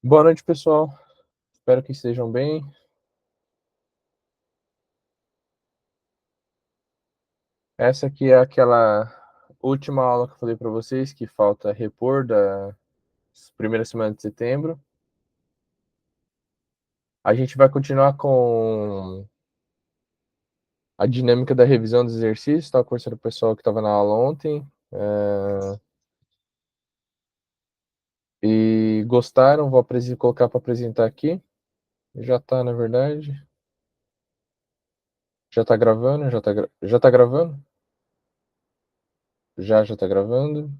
Boa noite, pessoal. Espero que estejam bem. Essa aqui é aquela última aula que eu falei para vocês que falta repor da primeira semana de setembro. A gente vai continuar com a dinâmica da revisão dos exercícios. Estava conversando com o pessoal que estava na aula ontem. E gostaram, vou colocar para apresentar aqui. Já está, na verdade. Já está gravando? Já tá gravando? Já está gravando.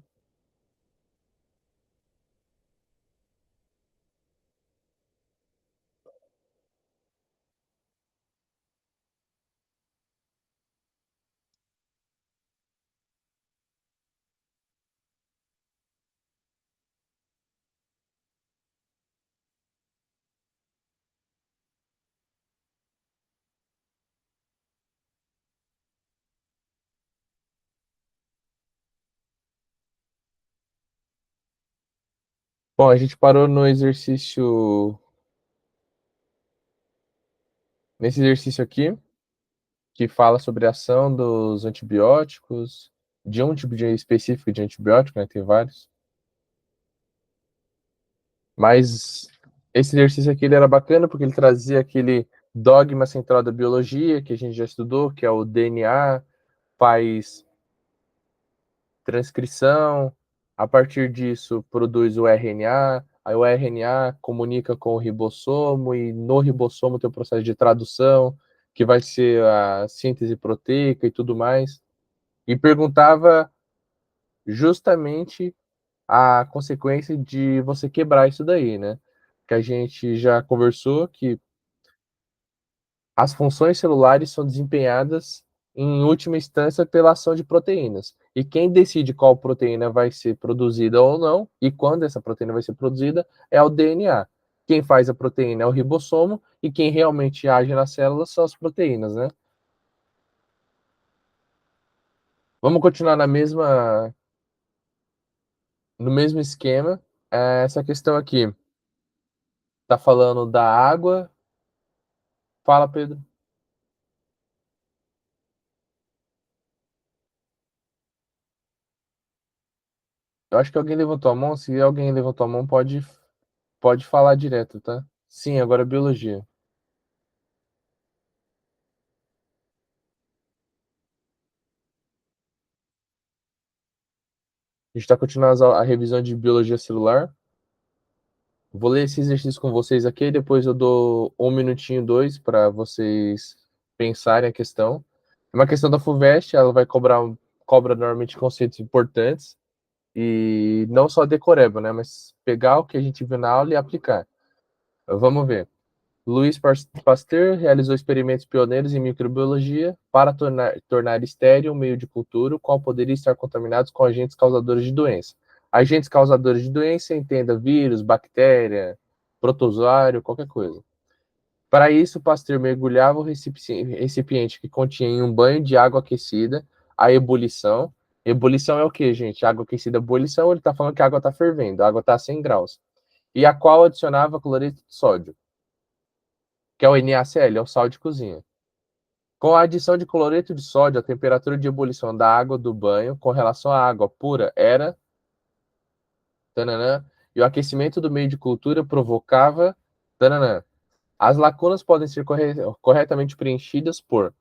Bom, a gente parou no exercício. Nesse exercício aqui, que fala sobre a ação dos antibióticos, de um tipo de específico de antibiótico, né? Tem vários. Mas esse exercício aqui ele era bacana porque ele trazia aquele dogma central da biologia que a gente já estudou, que é o DNA, faz transcrição, a partir disso produz o RNA, aí o RNA comunica com o ribossomo e no ribossomo tem o processo de tradução, que vai ser a síntese proteica e tudo mais. E perguntava justamente a consequência de você quebrar isso daí, né? Que a gente já conversou que as funções celulares são desempenhadas em última instância pela ação de proteínas. E quem decide qual proteína vai ser produzida ou não, e quando essa proteína vai ser produzida, é o DNA. Quem faz a proteína é o ribossomo, e quem realmente age nas células são as proteínas, né? Vamos continuar no mesmo esquema. Essa questão aqui tá falando da água. Fala, Pedro. Eu acho que alguém levantou a mão. Se alguém levantou a mão, pode falar direto, tá? Sim, agora é biologia. A gente está continuando a revisão de biologia celular. Vou ler esse exercício com vocês aqui, e depois eu dou um minutinho, dois, para vocês pensarem a questão. É uma questão da FUVEST, ela vai cobra normalmente conceitos importantes, e não só decoreba, né? Mas pegar o que a gente viu na aula e aplicar. Vamos ver. Louis Pasteur realizou experimentos pioneiros em microbiologia para tornar estéril um meio de cultura, o qual poderia estar contaminado com agentes causadores de doença. Agentes causadores de doença, entenda vírus, bactéria, protozoário, qualquer coisa. Para isso, Pasteur mergulhava o recipiente que continha em um banho de água aquecida a ebulição. Ebulição é o que, gente? Água aquecida, ebulição, ele está falando que a água está fervendo, a água está a 100 graus. E a qual adicionava cloreto de sódio, que é o NaCl, é o sal de cozinha. Com a adição de cloreto de sódio, a temperatura de ebulição da água do banho com relação à água pura era tananã, e o aquecimento do meio de cultura provocava tananã. As lacunas podem ser corretamente preenchidas por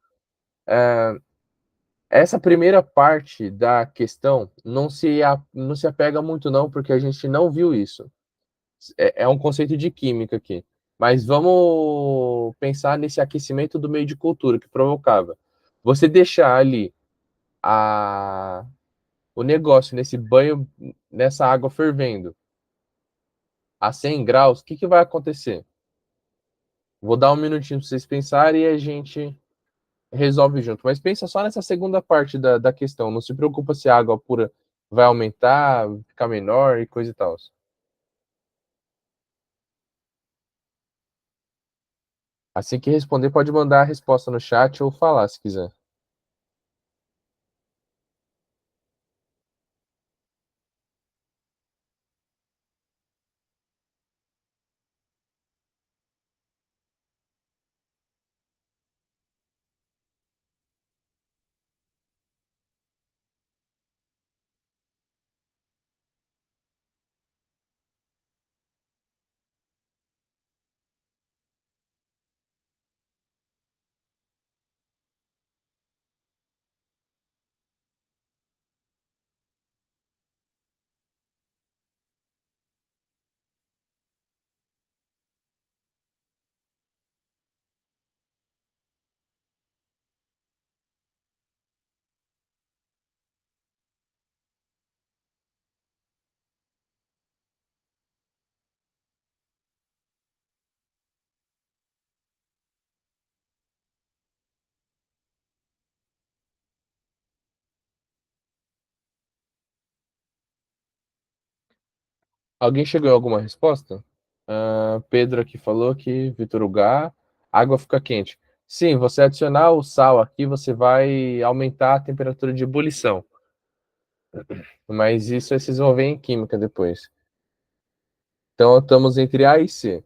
essa primeira parte da questão não se apega muito não, porque a gente não viu isso. É um conceito de química aqui. Mas vamos pensar nesse aquecimento do meio de cultura que provocava. Você deixar ali a, o negócio nesse banho, nessa água fervendo, a 100 graus, o que vai acontecer? Vou dar um minutinho para vocês pensarem e a gente resolve junto. Mas pensa só nessa segunda parte da questão. Não se preocupa se a água pura vai aumentar, ficar menor e coisa e tal. Assim que responder, pode mandar a resposta no chat ou falar se quiser. Alguém chegou a alguma resposta? Pedro aqui falou que Vitor Hugo, água fica quente. Sim, você adicionar o sal aqui, você vai aumentar a temperatura de ebulição. Mas isso vocês vão ver em química depois. Então estamos entre A e C.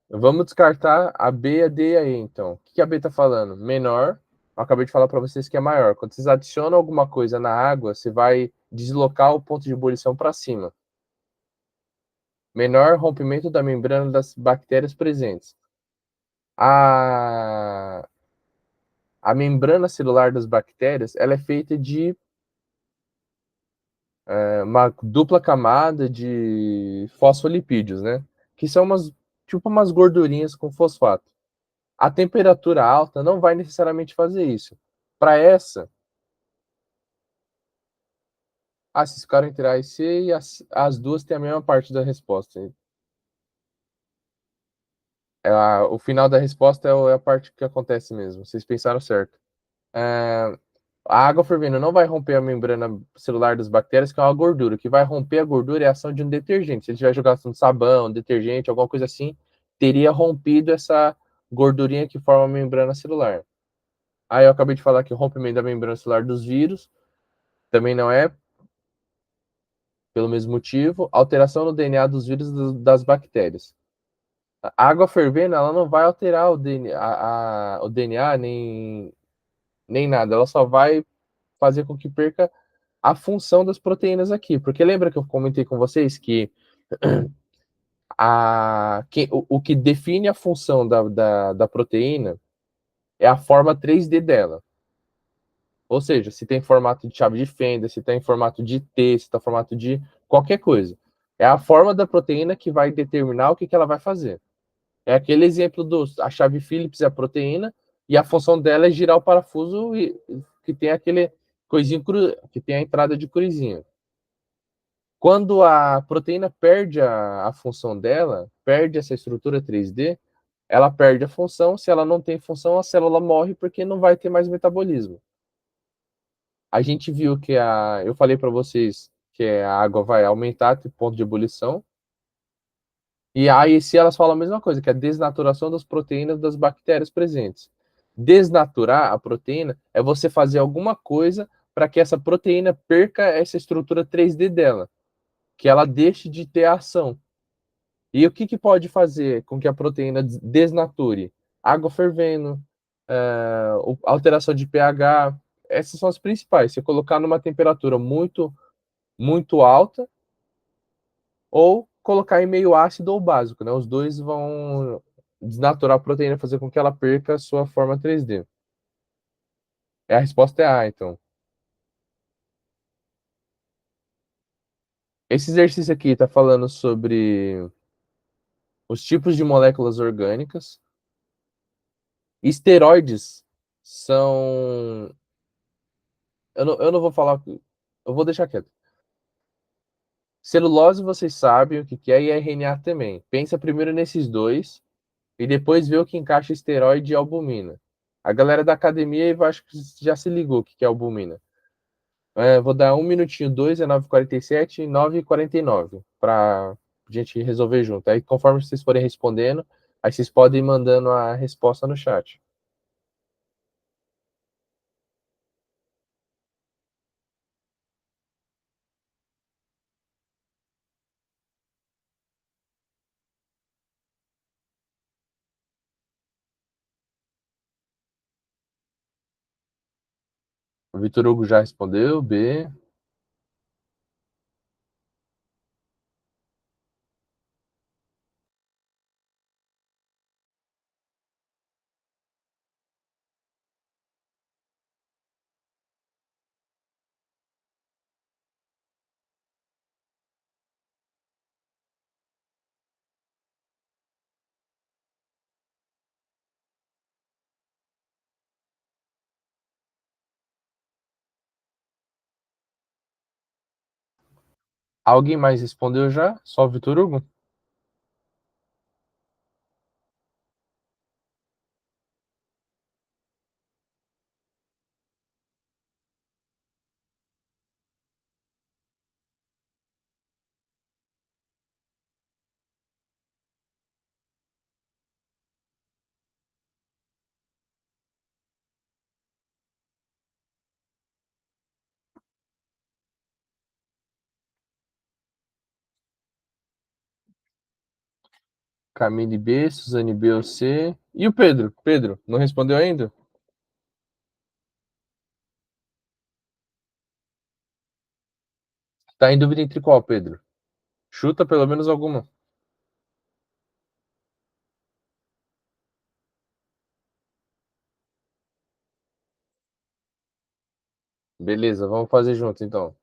Vamos descartar a B, a D e a E, então. O que a B está falando? Menor. Eu acabei de falar para vocês que é maior. Quando vocês adicionam alguma coisa na água, você vai deslocar o ponto de ebulição para cima. Menor rompimento da membrana das bactérias presentes. A, a membrana celular das bactérias ela é feita de uma dupla camada de fosfolipídios, né? Que são tipo umas gordurinhas com fosfato. A temperatura alta não vai necessariamente fazer isso. Para essa, vocês ficaram entre A e C e as duas têm a mesma parte da resposta. O final da resposta é a parte que acontece mesmo. Vocês pensaram certo. É, a água fervendo não vai romper a membrana celular das bactérias, que é uma gordura. O que vai romper a gordura é a ação de um detergente. Se ele tiver jogado um sabão, um detergente, alguma coisa assim, teria rompido essa gordurinha que forma a membrana celular. Aí eu acabei de falar que o rompimento da membrana celular dos vírus também não é pelo mesmo motivo. Alteração no DNA dos vírus das bactérias. A água fervendo, ela não vai alterar o DNA, o DNA nem nada. Ela só vai fazer com que perca a função das proteínas aqui. Porque lembra que eu comentei com vocês que o que define a função da proteína é a forma 3D dela. Ou seja, se tem formato de chave de fenda, se tem formato de T, se tem formato de qualquer coisa. É a forma da proteína que vai determinar o que ela vai fazer. É aquele exemplo a chave Phillips é a proteína e a função dela é girar o parafuso que tem aquele coisinho que tem a entrada de cruzinha. Quando a proteína perde a função dela, perde essa estrutura 3D, ela perde a função. Se ela não tem função, a célula morre porque não vai ter mais metabolismo. A gente viu que eu falei para vocês que a água vai aumentar o ponto de ebulição. E aí, se elas falam a mesma coisa, que é a desnaturação das proteínas das bactérias presentes. Desnaturar a proteína é você fazer alguma coisa para que essa proteína perca essa estrutura 3D dela, que ela deixe de ter ação. E o que pode fazer com que a proteína desnature? Água fervendo, alteração de pH, essas são as principais. Você colocar numa temperatura muito alta ou colocar em meio ácido ou básico, né? Os dois vão desnaturar a proteína, fazer com que ela perca a sua forma 3D. A resposta é A, então. Esse exercício aqui está falando sobre os tipos de moléculas orgânicas. Esteroides são. Eu não vou falar. Eu vou deixar quieto. Celulose vocês sabem o que é e RNA também. Pensa primeiro nesses dois e depois vê o que encaixa esteroide e albumina. A galera da academia eu acho que já se ligou o que é albumina. Vou dar um minutinho, 2 é 9h47 e 9h49 para gente resolver junto. Aí, conforme vocês forem respondendo, aí vocês podem ir mandando a resposta no chat. O Vitor Hugo já respondeu, B. Alguém mais respondeu já? Só o Vitor Hugo? Camille B, Suzane B ou C. E o Pedro? Pedro, não respondeu ainda? Tá em dúvida entre qual, Pedro? Chuta pelo menos alguma. Beleza, vamos fazer junto então.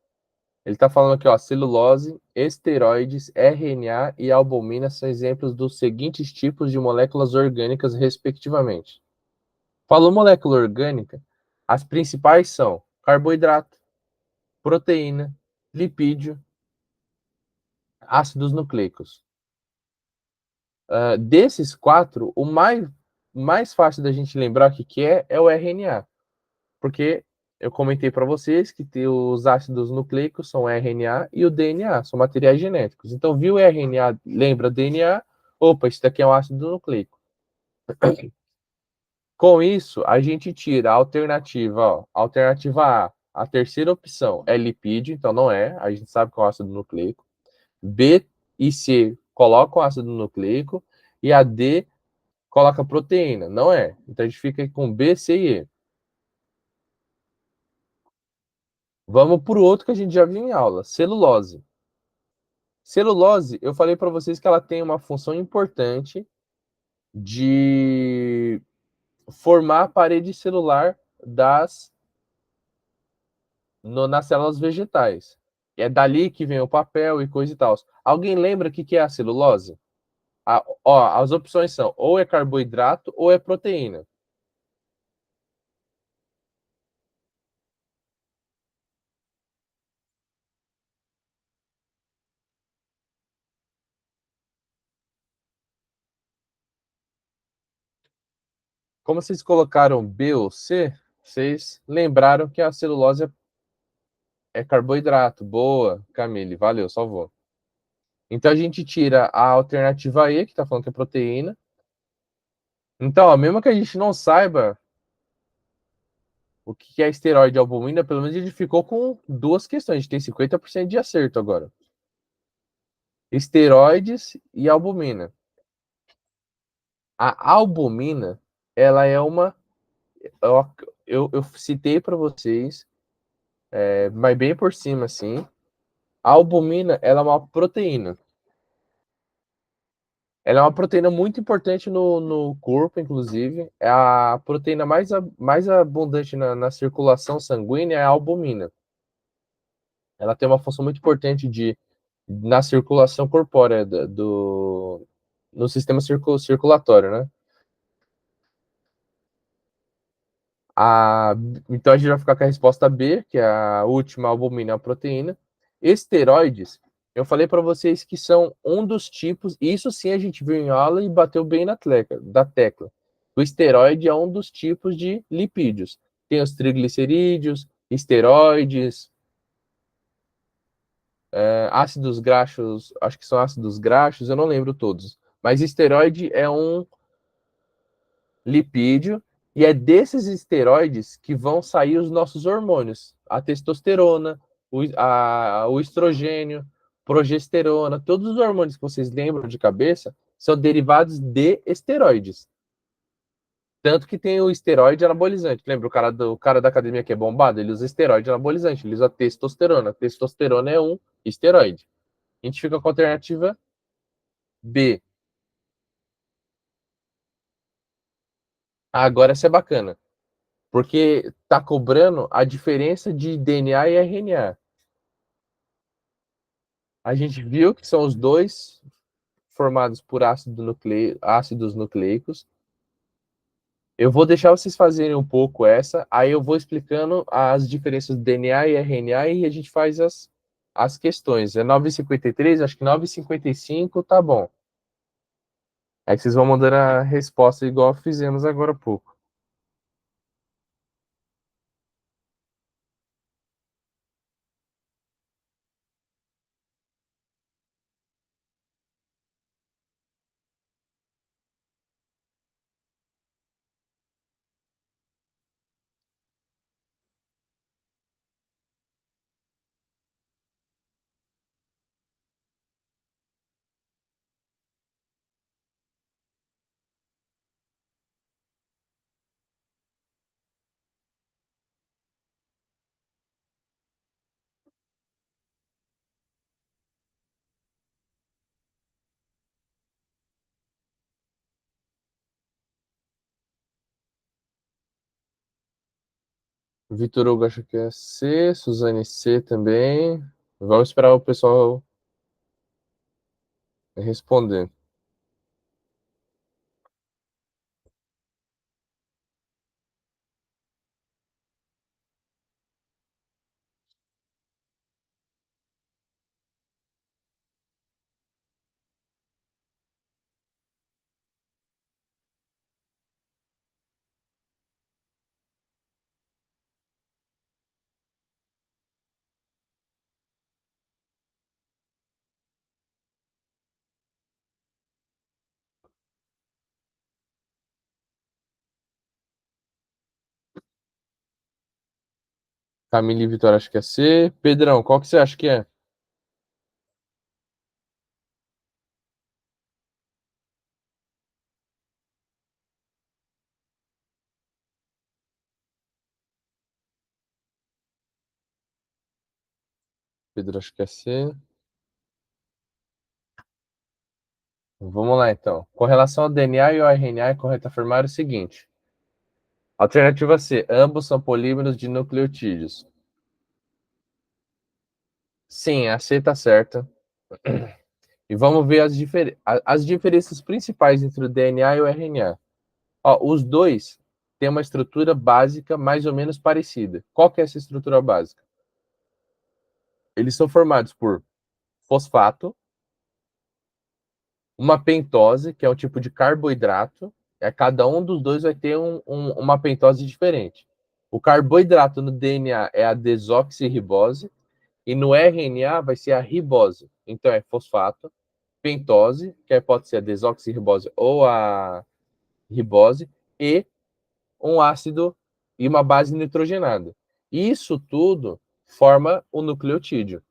Ele tá falando aqui, ó, celulose, esteroides, RNA e albumina são exemplos dos seguintes tipos de moléculas orgânicas, respectivamente. Falou molécula orgânica, as principais são carboidrato, proteína, lipídio, ácidos nucleicos. Desses quatro, o mais fácil da gente lembrar o que é o RNA, porque eu comentei para vocês que os ácidos nucleicos são RNA e o DNA, são materiais genéticos. Então, viu o RNA, lembra DNA, opa, isso daqui é um ácido nucleico. Com isso, a gente tira a alternativa, ó, alternativa A terceira opção é lipídio, então não é, a gente sabe que é um ácido nucleico. B e C colocam ácido nucleico e a D coloca proteína, não é. Então a gente fica com B, C e E. Vamos para o outro que a gente já viu em aula, celulose. Celulose, eu falei para vocês que ela tem uma função importante de formar a parede celular nas células vegetais. É dali que vem o papel e coisa e tal. Alguém lembra o que é a celulose? As opções são ou é carboidrato ou é proteína. Como vocês colocaram B ou C, vocês lembraram que a celulose é carboidrato. Boa, Camille, valeu, salvou. Então a gente tira a alternativa E, que está falando que é proteína. Então, ó, mesmo que a gente não saiba o que é esteroide e albumina, pelo menos a gente ficou com duas questões. A gente tem 50% de acerto agora. Esteroides e albumina. A albumina, ela é uma. Eu citei para vocês, mas bem por cima, assim. A albumina, ela é uma proteína. Ela é uma proteína muito importante no corpo, inclusive. É a proteína mais abundante na circulação sanguínea é a albumina. Ela tem uma função muito importante na circulação corpórea no sistema circulatório, né? A, então a gente vai ficar com a resposta B, que é a última, albumina é a proteína. Esteroides, eu falei para vocês que são um dos tipos, isso sim a gente viu em aula e bateu bem da tecla. O esteroide é um dos tipos de lipídios. Tem os triglicerídeos, esteroides. ácidos graxos, acho que são ácidos graxos, eu não lembro todos. Mas esteroide é um lipídio, e é desses esteroides que vão sair os nossos hormônios, a testosterona, o estrogênio, progesterona, todos os hormônios que vocês lembram de cabeça são derivados de esteroides. Tanto que tem o esteroide anabolizante. Lembra o cara da academia que é bombado? Ele usa esteroide anabolizante, ele usa testosterona. Testosterona é um esteroide. A gente fica com a alternativa B. Agora essa é bacana, porque tá cobrando a diferença de DNA e RNA. A gente viu que são os dois formados por ácidos nucleicos. Eu vou deixar vocês fazerem um pouco essa, aí eu vou explicando as diferenças de DNA e RNA e a gente faz as questões. É 9h53, acho que 9h55 tá bom. Aí vocês vão mandando a resposta igual fizemos agora há pouco. Vitor Hugo acho que é C, Suzane C também. Vamos esperar o pessoal responder. Camille e Vitor acho que é C. Pedrão, qual que você acha que é? Pedro acho que é C. Vamos lá, então. Com relação ao DNA e ao RNA, é correto afirmar o seguinte. Alternativa C. Ambos são polímeros de nucleotídeos. Sim, a C está certa. E vamos ver as diferenças principais entre o DNA e o RNA. Ó, os dois têm uma estrutura básica mais ou menos parecida. Qual que é essa estrutura básica? Eles são formados por fosfato, uma pentose, que é um tipo de carboidrato. Cada um dos dois vai ter uma pentose diferente. O carboidrato no DNA é a desoxirribose e no RNA vai ser a ribose. Então é fosfato, pentose, que pode ser a desoxirribose ou a ribose, e um ácido e uma base nitrogenada. Isso tudo forma o nucleotídeo.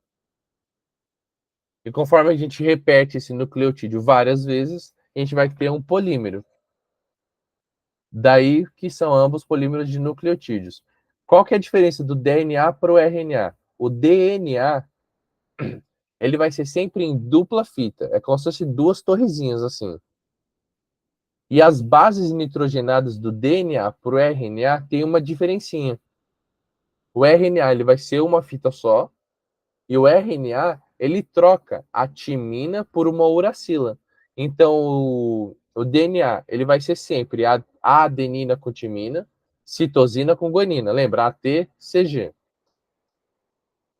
E conforme a gente repete esse nucleotídeo várias vezes, a gente vai ter um polímero. Daí que são ambos polímeros de nucleotídeos. Qual que é a diferença do DNA para o RNA? O DNA ele vai ser sempre em dupla fita. É como se fosse duas torrezinhas assim. E as bases nitrogenadas do DNA para o RNA tem uma diferencinha. O RNA ele vai ser uma fita só e o RNA ele troca a timina por uma uracila. Então o DNA ele vai ser sempre a adenina com timina, citosina com guanina. Lembra? ATCG.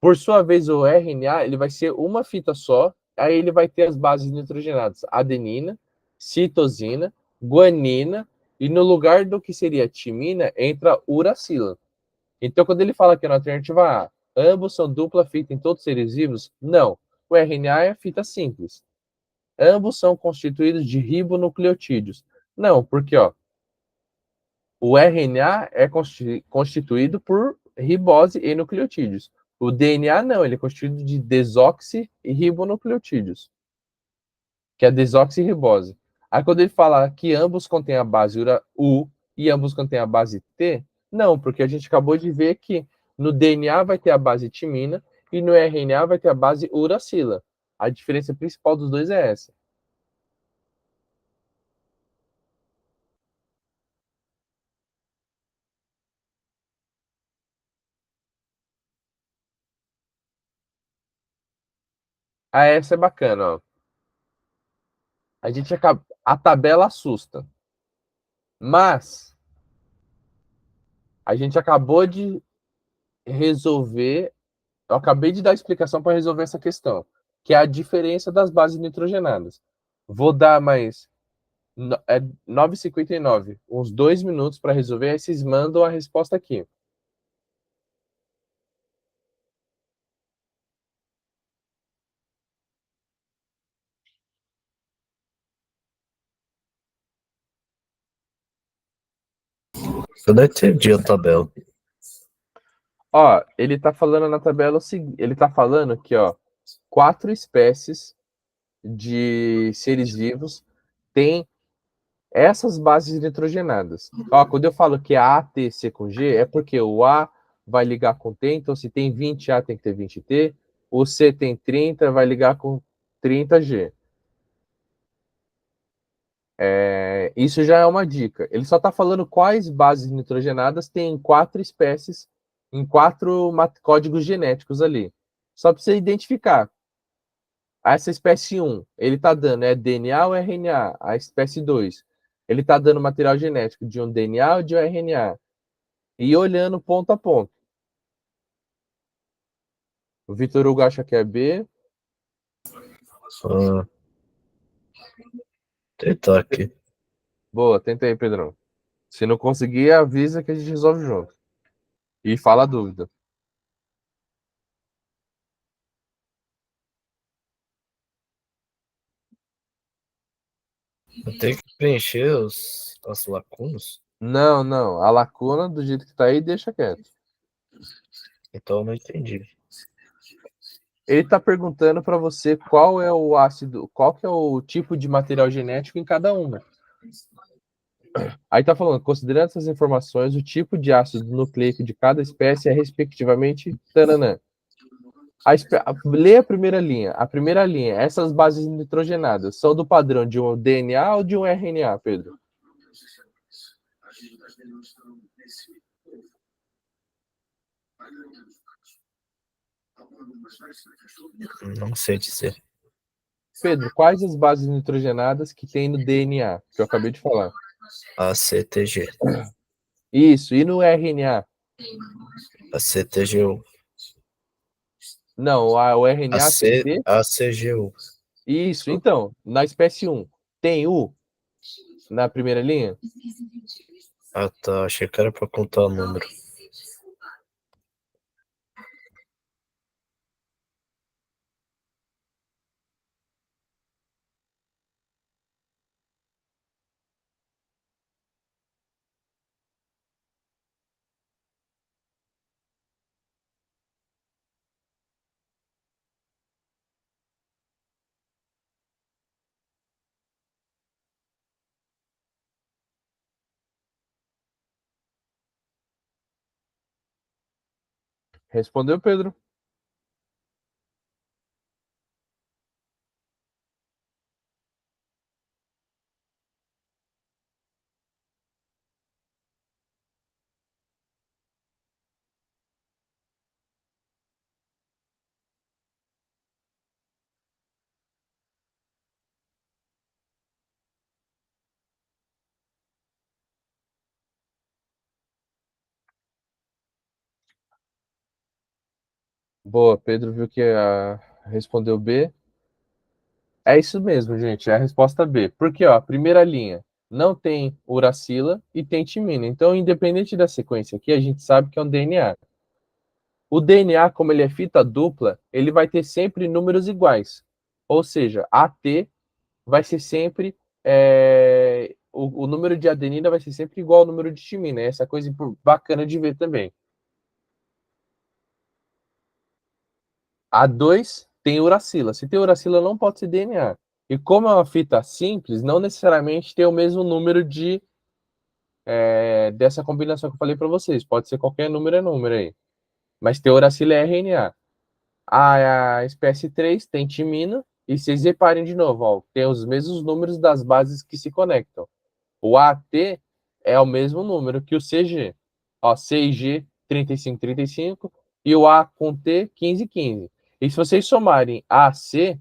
Por sua vez, o RNA ele vai ser uma fita só, aí ele vai ter as bases nitrogenadas: adenina, citosina, guanina, e no lugar do que seria timina, entra uracila. Então, quando ele fala que é na alternativa A, Ambos são dupla fita em todos os seres vivos? Não. O RNA é fita simples. Ambos são constituídos de ribonucleotídeos? Não, porque ó, o RNA é constituído por ribose e nucleotídeos. O DNA não, ele é constituído de desoxi e ribonucleotídeos, que é desoxirribose. Aí quando ele fala que ambos contêm a base U e ambos contêm a base T, não, porque a gente acabou de ver que no DNA vai ter a base timina e no RNA vai ter a base uracila. A diferença principal dos dois é essa. Ah, essa é bacana, ó. A tabela assusta, mas a gente acabou de resolver, eu acabei de dar a explicação para resolver essa questão, que é a diferença das bases nitrogenadas. Vou dar mais 9h59, uns 2 minutos para resolver, aí vocês mandam a resposta aqui. Eu não entendi a tabela. Ó, ele tá falando na tabela o seguinte, ele tá falando que, ó, 4 espécies de seres vivos têm essas bases nitrogenadas. Ó, quando eu falo que é A, T, C com G, é porque o A vai ligar com T, então se tem 20A tem que ter 20T, o C tem 30, vai ligar com 30G. Isso já é uma dica. Ele só está falando quais bases nitrogenadas tem 4 espécies, em 4 códigos genéticos ali. Só para você identificar. Essa espécie 1, ele está dando DNA ou RNA? A espécie 2, ele está dando material genético de um DNA ou de um RNA? E olhando ponto a ponto. O Vitor Hugo acha que é B. Tentar aqui. Boa, tenta aí, Pedrão. Se não conseguir, avisa que a gente resolve junto. E fala a dúvida. Eu tenho que preencher as lacunas? Não, não. A lacuna, do jeito que tá aí, deixa quieto. Então eu não entendi. Ele está perguntando para você qual é o ácido, qual que é o tipo de material genético em cada uma. Aí está falando, considerando essas informações, o tipo de ácido nucleico de cada espécie é respectivamente tananã. Lê a primeira linha. A primeira linha, essas bases nitrogenadas são do padrão de um DNA ou de um RNA, Pedro? Não sei dizer. Pedro, quais as bases nitrogenadas que tem no DNA, que eu acabei de falar? ACTG. Isso, e no RNA? ACTGU. Não, o RNA tem D? ACGU. Isso, então, na espécie 1, tem U na primeira linha? Ah, tá. Achei que era pra contar o número. Respondeu, Pedro? Boa, Pedro viu que respondeu B. É isso mesmo, gente, é a resposta B. Porque, ó, a primeira linha não tem uracila e tem timina. Então, independente da sequência aqui, a gente sabe que é um DNA. O DNA, como ele é fita dupla, ele vai ter sempre números iguais. Ou seja, AT vai ser sempre. O número de adenina vai ser sempre igual ao número de timina. Essa coisa bacana de ver também. A2 tem uracila. Se tem uracila, não pode ser DNA. E como é uma fita simples, não necessariamente tem o mesmo número dessa combinação que eu falei para vocês. Pode ser qualquer número é número aí. Mas tem uracila é RNA. A espécie 3 tem timina. E vocês reparem de novo, ó, tem os mesmos números das bases que se conectam. O AT é o mesmo número que o CG. Ó, C e G 3535 e o A com T 1515. E se vocês somarem AC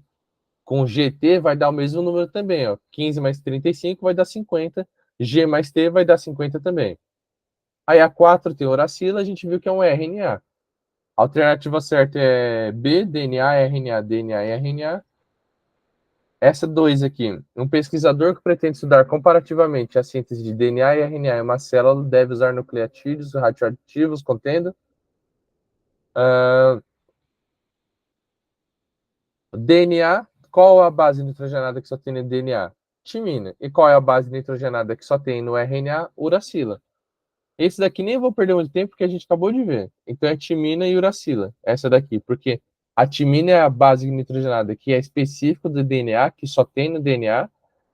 com GT, vai dar o mesmo número também. Ó. 15 mais 35 vai dar 50. G mais T vai dar 50 também. Aí a 4 tem uracila, a gente viu que é um RNA. A alternativa certa é B, DNA, RNA, DNA e RNA. Essa 2 aqui. Um pesquisador que pretende estudar comparativamente a síntese de DNA e RNA em uma célula deve usar nucleotídeos radioativos contendo DNA. Qual a base nitrogenada que só tem no DNA? Timina. E qual é a base nitrogenada que só tem no RNA? Uracila. Esse daqui nem vou perder muito tempo porque a gente acabou de ver. Então é timina e uracila. Essa daqui, porque a timina é a base nitrogenada que é específica do DNA, que só tem no DNA,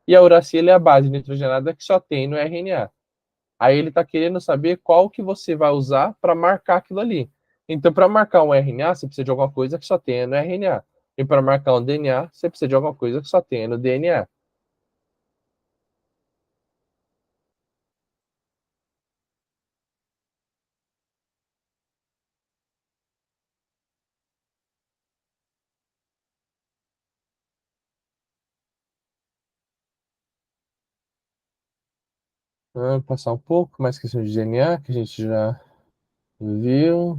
e a uracila é a base nitrogenada que só tem no RNA. Aí ele está querendo saber qual que você vai usar para marcar aquilo ali. Então, para marcar um RNA, você precisa de alguma coisa que só tenha no RNA. E para marcar um DNA, você precisa de alguma coisa que só tenha no DNA. Vamos passar um pouco mais questão de DNA, que a gente já viu.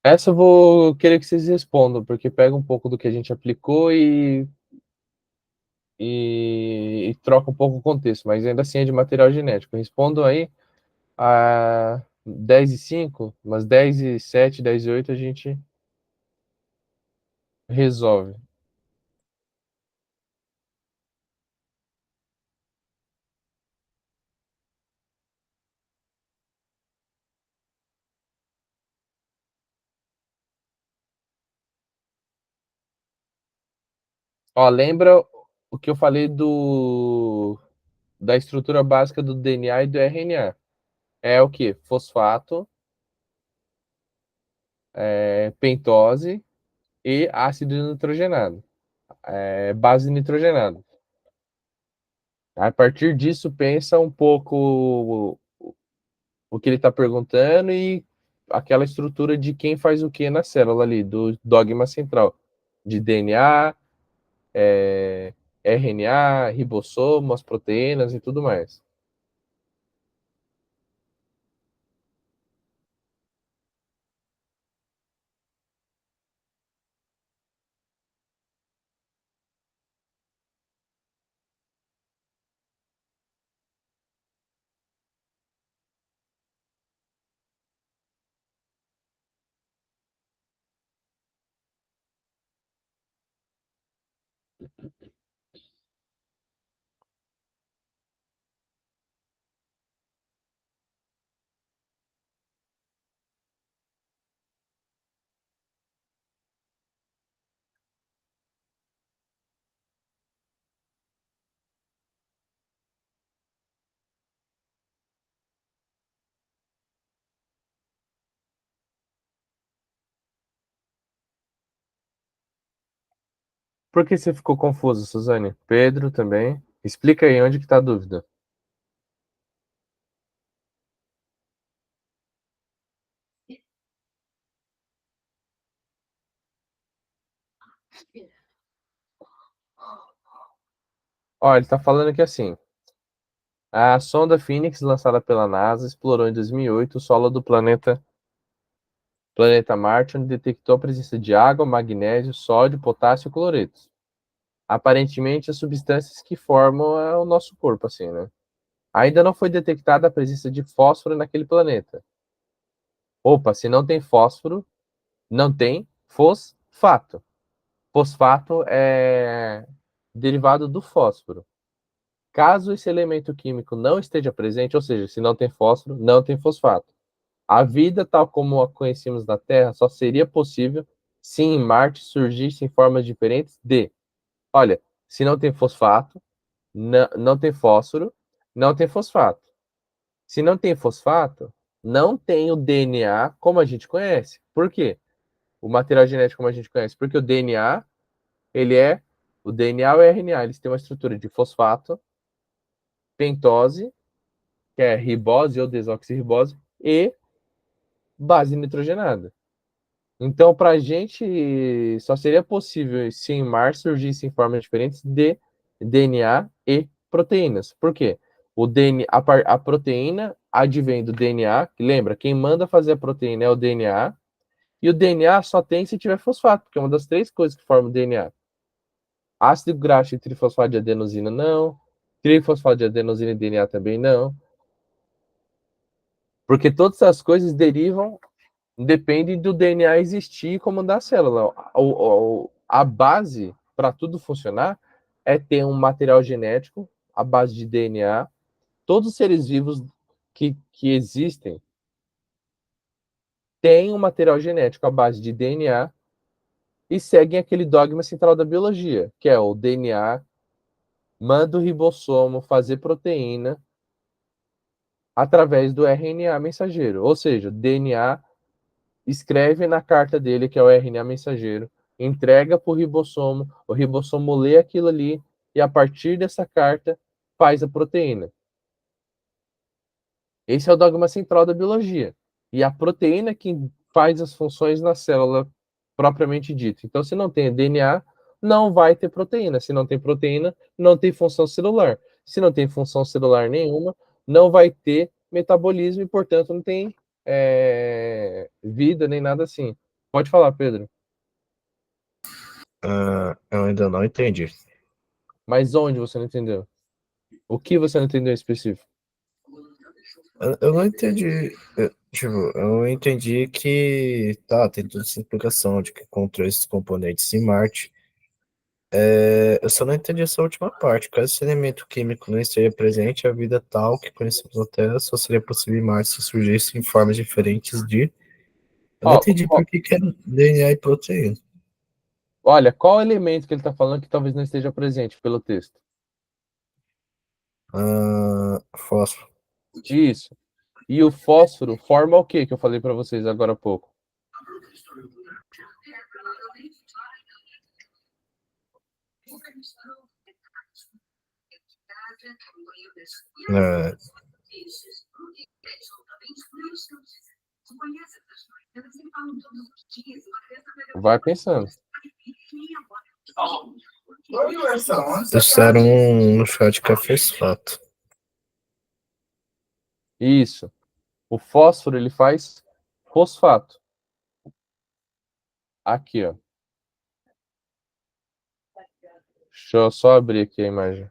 Essa eu vou querer que vocês respondam, porque pega um pouco do que a gente aplicou e troca um pouco o contexto, mas ainda assim é de material genético. Respondam aí a 10 e 5, mas 10 e 7, 10 e 8 a gente resolve. Ó, lembra o que eu falei da estrutura básica do DNA e do RNA? É o que? Fosfato, pentose e ácido nitrogenado, base nitrogenada. A partir disso, pensa um pouco o que ele está perguntando e aquela estrutura de quem faz o que na célula ali, do dogma central, de DNA, RNA, ribossomo, as proteínas e tudo mais. Por que você ficou confuso, Suzane? Pedro também. Explica aí onde que está a dúvida. Ó, ele está falando que assim, a sonda Phoenix, lançada pela NASA, explorou em 2008 o solo do planeta planeta Marte, onde detectou a presença de água, magnésio, sódio, potássio e cloretos. Aparentemente, as substâncias que formam o nosso corpo, assim, né? Ainda não foi detectada a presença de fósforo naquele planeta. Opa, se não tem fósforo, não tem fosfato. Fosfato é derivado do fósforo. Caso esse elemento químico não esteja presente, ou seja, se não tem fósforo, não tem fosfato. A vida, tal como a conhecemos na Terra, só seria possível se em Marte surgissem formas diferentes de. Olha, se não tem fosfato, não tem fósforo, não tem fosfato. Se não tem fosfato, não tem o DNA como a gente conhece. Por quê? O material genético como a gente conhece. Porque o DNA, ele é. O DNA e o RNA, eles têm uma estrutura de fosfato, pentose, que é ribose ou desoxirribose, e base nitrogenada. Então, para a gente, só seria possível se em Marte surgissem formas diferentes de DNA e proteínas. Por quê? O DNA, a proteína advém do DNA, que lembra, quem manda fazer a proteína é o DNA, e o DNA só tem se tiver fosfato, porque é uma das três coisas que formam o DNA. Ácido graxo e trifosfato de adenosina, não. Trifosfato de adenosina e DNA também não. Porque todas as coisas derivam, dependem do DNA existir e comandar a célula. A base para tudo funcionar é ter um material genético, a base de DNA. Todos os seres vivos que existem têm um material genético à base de DNA e seguem aquele dogma central da biologia, que é o DNA manda o ribossomo fazer proteína através do RNA mensageiro. Ou seja, o DNA escreve na carta dele, que é o RNA mensageiro, entrega para o ribossomo lê aquilo ali e a partir dessa carta faz a proteína. Esse é o dogma central da biologia. E a proteína que faz as funções na célula propriamente dita. Então, se não tem DNA, não vai ter proteína. Se não tem proteína, não tem função celular. Se não tem função celular nenhuma, não vai ter metabolismo e, portanto, não tem vida nem nada assim. Pode falar, Pedro. Eu ainda não entendi. Mas onde você não entendeu? O que você não entendeu em específico? Eu não entendi. Eu entendi que tá, tem toda essa explicação de que encontrou esses componentes em Marte. Eu só não entendi essa última parte. Caso esse elemento químico não esteja presente, a vida tal que conhecemos na Terra só seria possível em Marte se surgisse em formas diferentes de. Eu não Ó, entendi por que é DNA e proteína. olha, qual elemento que ele está falando que talvez não esteja presente pelo texto? Fósforo. Isso. E o fósforo forma o que eu falei para vocês agora há pouco? É, Vai pensando. disseram no chat que é fosfato. Isso. O fósforo ele faz fosfato. Aqui, ó. Deixa eu só abrir aqui a imagem.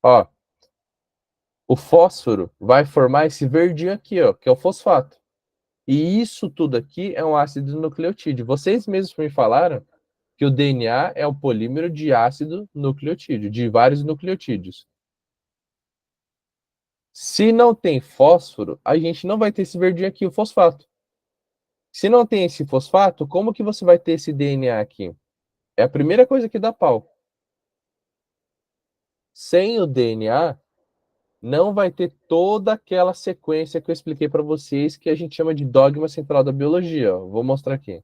Ó, o fósforo vai formar esse verdinho aqui, ó, que é o fosfato. E isso tudo aqui é um ácido nucleotídeo. Vocês mesmos me falaram que o DNA é o polímero de ácido nucleotídeo, de vários nucleotídeos. Se não tem fósforo, a gente não vai ter esse verdinho aqui, o fosfato. Se não tem esse fosfato, como que você vai ter esse DNA aqui? É a primeira coisa que dá pau. Sem o DNA, não vai ter toda aquela sequência que eu expliquei para vocês, que a gente chama de dogma central da biologia. Ó. Vou mostrar aqui.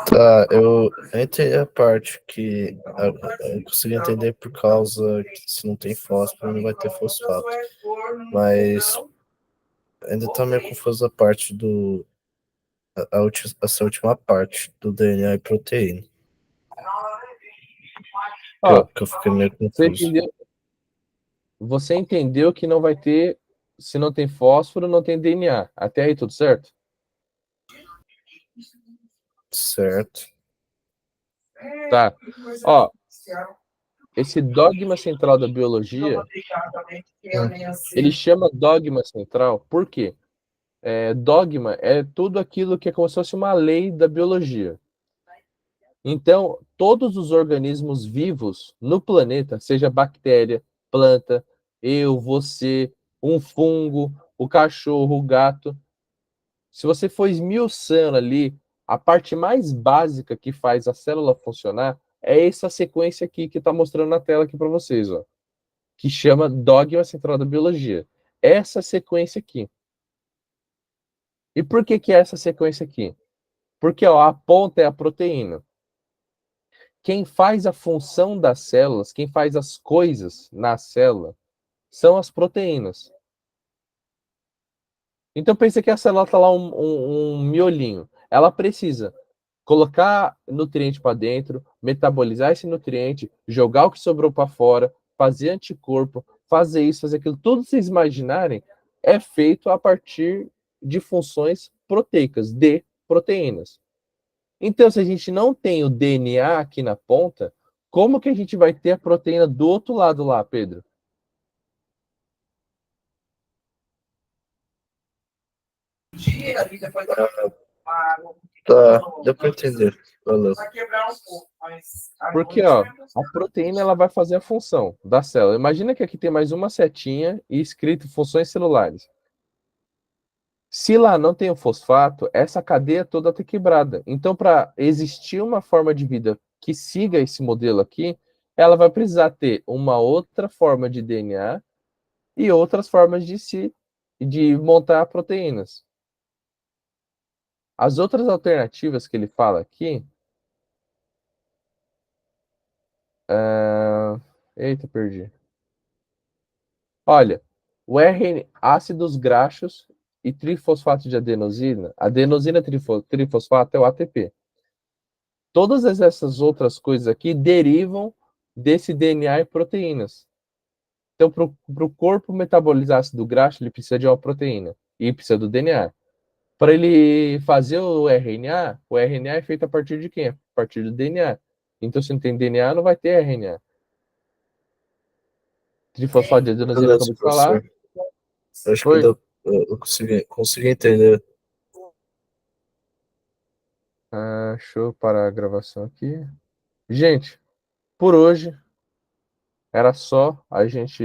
Tá, eu entendi a parte que eu consegui entender por causa que se não tem fósforo, não vai ter fosfato. Mas ainda tá meio confusa a parte essa última parte do DNA e proteína. Ó, Que eu fiquei meio você confuso. entendeu, você entendeu que não vai ter, se não tem fósforo, não tem DNA. Até aí tudo certo? Certo. Tá. Ó, esse dogma central da biologia, ele chama dogma central, por quê? Dogma é tudo aquilo que é como se fosse uma lei da biologia. Então, todos os organismos vivos no planeta, seja bactéria, planta, eu, você, um fungo, o cachorro, o gato, se você for esmiuçando ali, a parte mais básica que faz a célula funcionar é essa sequência aqui que está mostrando na tela aqui para vocês, ó, que chama dogma central da biologia. Essa sequência aqui. E por que é essa sequência aqui? Porque ó, a ponta é a proteína. Quem faz a função das células, quem faz as coisas na célula, são as proteínas. Então pensa que a célula está lá um miolinho. Ela precisa colocar nutriente para dentro, metabolizar esse nutriente, jogar o que sobrou para fora, fazer anticorpo, fazer isso, fazer aquilo. Tudo que vocês imaginarem é feito a partir de funções proteicas, de proteínas. Então, se a gente não tem o DNA aqui na ponta, como que a gente vai ter a proteína do outro lado lá, Pedro? Tá, deu pra entender. Valeu. Porque, ó, a proteína ela vai fazer a função da célula. Imagina que aqui tem mais uma setinha e escrito funções celulares. Se lá não tem o fosfato, essa cadeia toda está quebrada. Então, para existir uma forma de vida que siga esse modelo aqui, ela vai precisar ter uma outra forma de DNA e outras formas de montar proteínas. As outras alternativas que ele fala aqui. Eita, perdi. Olha, o RN, ácidos graxos e trifosfato de adenosina. Adenosina trifosfato é o ATP. Todas essas outras coisas aqui derivam desse DNA e proteínas. Então, para o corpo metabolizar ácido graxo, ele precisa de uma proteína e precisa do DNA. Para ele fazer o RNA é feito a partir de quem? A partir do DNA. Então, se não tem DNA, não vai ter RNA. Trifosfato de adenosina, eu Beleza, acabei de falar. professor. Acho que Foi. eu consegui entender. Deixa eu parar a gravação aqui. Gente, por hoje era só a gente